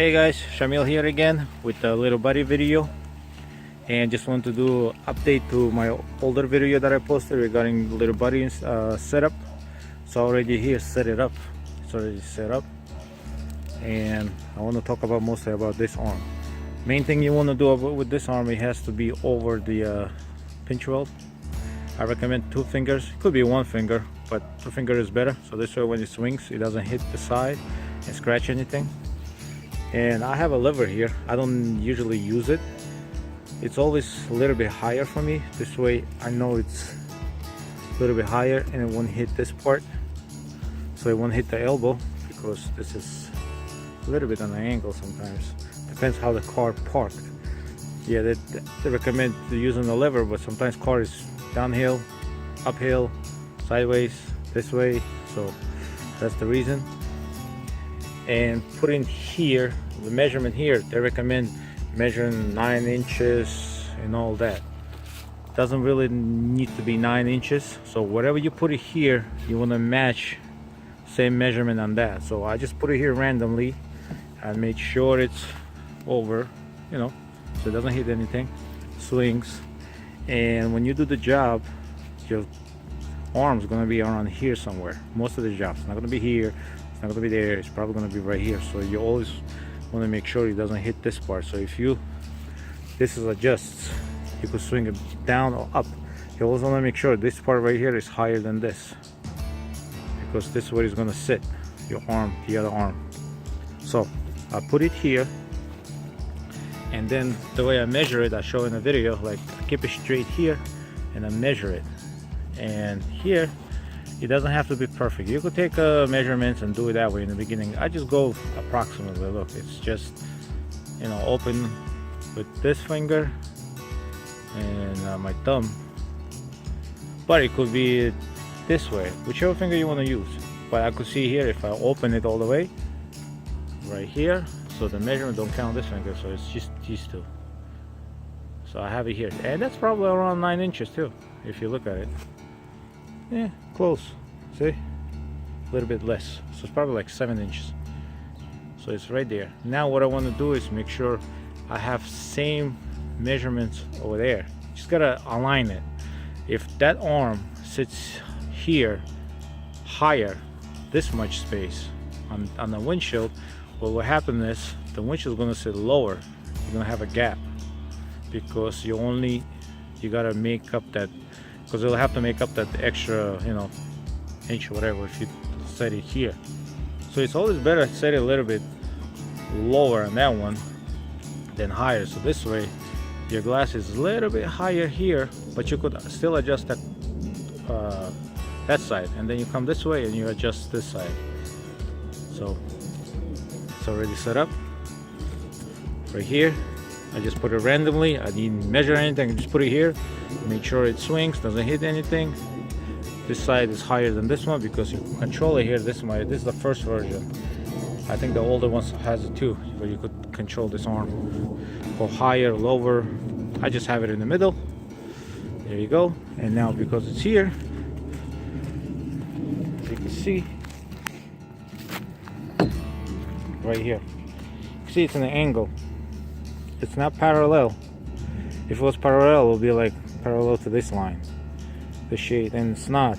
Hey guys, Shamil here again with the Lil-Buddy video, and just want to do update to my older video that I posted regarding Lil-Buddy setup. So already here set it up. It's already set up, and I want to talk about mostly about this arm. Main thing you want to do with this arm, it has to be over the pinch weld. I recommend 2 fingers. It could be 1 finger, but 2 fingers is better. So this way when it swings, it doesn't hit the side and scratch anything. And I have a lever here. I don't usually use it. It's always a little bit higher for me. This way I know it's a little bit higher and it won't hit this part. So it won't hit the elbow because this is a little bit on an angle sometimes. Depends how the car parked. Yeah, they recommend using the lever, but sometimes car is downhill, uphill, sideways, this way. So that's the reason. And put in here the measurement here, they recommend measuring 9 inches and all that. Doesn't really need to be 9 inches, so whatever you put it here, you want to match same measurement on that. So I just put it here randomly and make sure it's over, so it doesn't hit anything, swings. And when you do the job, your arm's going to be around here somewhere. Most of the jobs, it's not going to be here, it's not going to be there, it's probably going to be right here. So you always want to make sure it doesn't hit this part. So if this is adjusts, you could swing it down or up. You always want to make sure this part right here is higher than this, because this is where it's going to sit, your arm, the other arm. So I put it here, and then the way I measure it, I show in the video, like I keep it straight here and I measure it. And here, it doesn't have to be perfect. You could take measurements and do it that way in the beginning. I just go approximately. Look, it's just open with this finger and my thumb, but it could be this way, whichever finger you want to use. But I could see here, if I open it all the way right here, so the measurement don't count this finger, so it's just these two. So I have it here, and that's probably around 9 inches too, if you look at it. Yeah, close. See, a little bit less, so it's probably like 7 inches. So it's right there. Now what I want to do is make sure I have same measurements over there. Just gotta align it. If that arm sits here higher, this much space on the windshield, well, what happened is the windshield is going to sit lower. You're going to have a gap because you gotta make up that, because it'll have to make up that extra inch or whatever if you set it here. So it's always better to set it a little bit lower on that one than higher. So this way your glass is a little bit higher here, but you could still adjust that side, and then you come this way and you adjust this side. So it's already set up right here. I just put it randomly. I didn't measure anything, just put it here, make sure it swings, doesn't hit anything. This side is higher than this one because you control it here. This is the first version. I think the older ones has it too, where you could control this arm, go higher, lower. I just have it in the middle. There you go. And now because it's here, as you can see right here, see it's in an angle. It's not parallel. If it was parallel, it would be like parallel to this line, the shade, and it's not.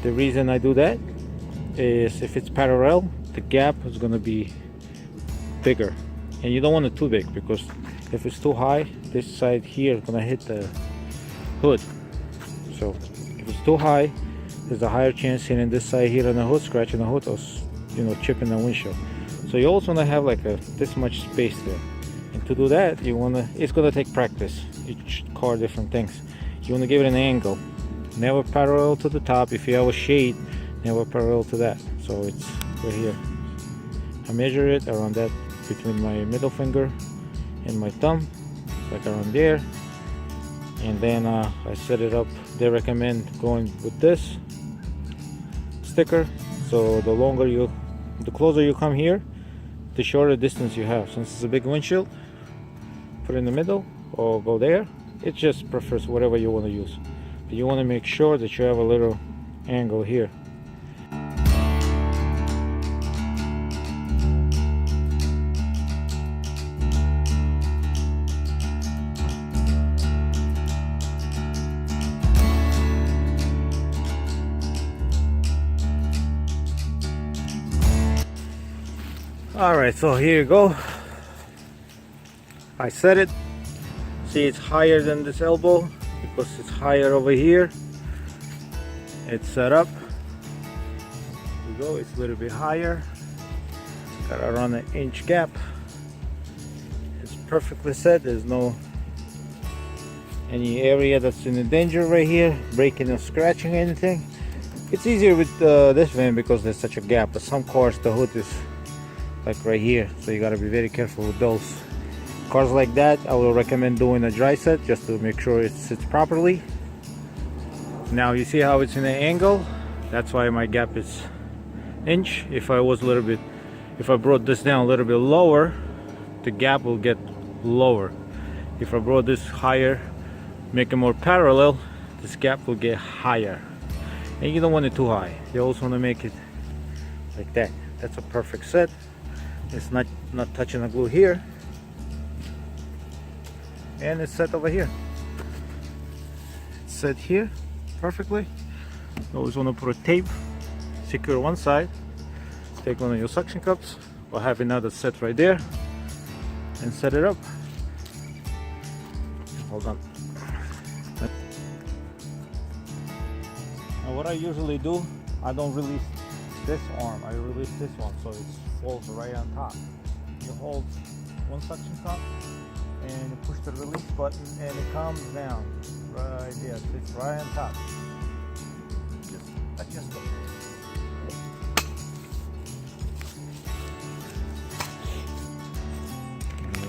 The reason I do that is if it's parallel, the gap is going to be bigger, and you don't want it too big, because if it's too high, this side here is going to hit the hood. So if it's too high, there's a higher chance hitting this side here on the hood, scratching the hood, or chipping the windshield. So you also want to have like this much space there. And to do that, it's going to take practice. Each car different things. You want to give it an angle, never parallel to the top. If you have a shade, never parallel to that. So it's right here. I measure it around that, between my middle finger and my thumb. It's like around there. And then I set it up. They recommend going with this sticker. So the closer you come here, the shorter distance you have. Since it's a big windshield, put it in the middle or go there. It just prefers whatever you want to use. But you want to make sure that you have a little angle here. Alright, so here you go. I set it. See, it's higher than this elbow because it's higher over here. It's set up. Here we go, it's a little bit higher. Got around an inch gap. It's perfectly set. There's no any area that's in the danger right here, breaking or scratching anything. It's easier with this van because there's such a gap, but some cars the hood is like right here, so you got to be very careful with those. Cars like that, I will recommend doing a dry set just to make sure it sits properly. Now you see how it's in an angle? That's why my gap is inch. If I brought this down a little bit lower, the gap will get lower. If I brought this higher, make it more parallel, this gap will get higher. And you don't want it too high. You also want to make it like that. That's a perfect set. It's not touching the glue here. And it's set over here. It's set here perfectly. You always want to put a tape, secure one side, take one of your suction cups, or have another set right there, and set it up. Hold on. Now what I usually do, I don't release this arm, I release this one so it falls right on top. You hold one suction cup and you push the release button and it comes down right there. It's right on top. Just adjust it.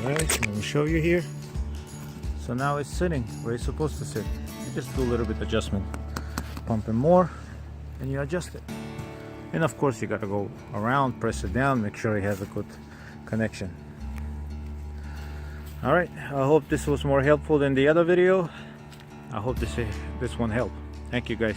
Alright, so let me show you here. So now it's sitting where it's supposed to sit. You just do a little bit adjustment. Pump in more and you adjust it. And of course you gotta go around, press it down, make sure it has a good connection. Alright, I hope this was more helpful than the other video. I hope this one helped. Thank you guys.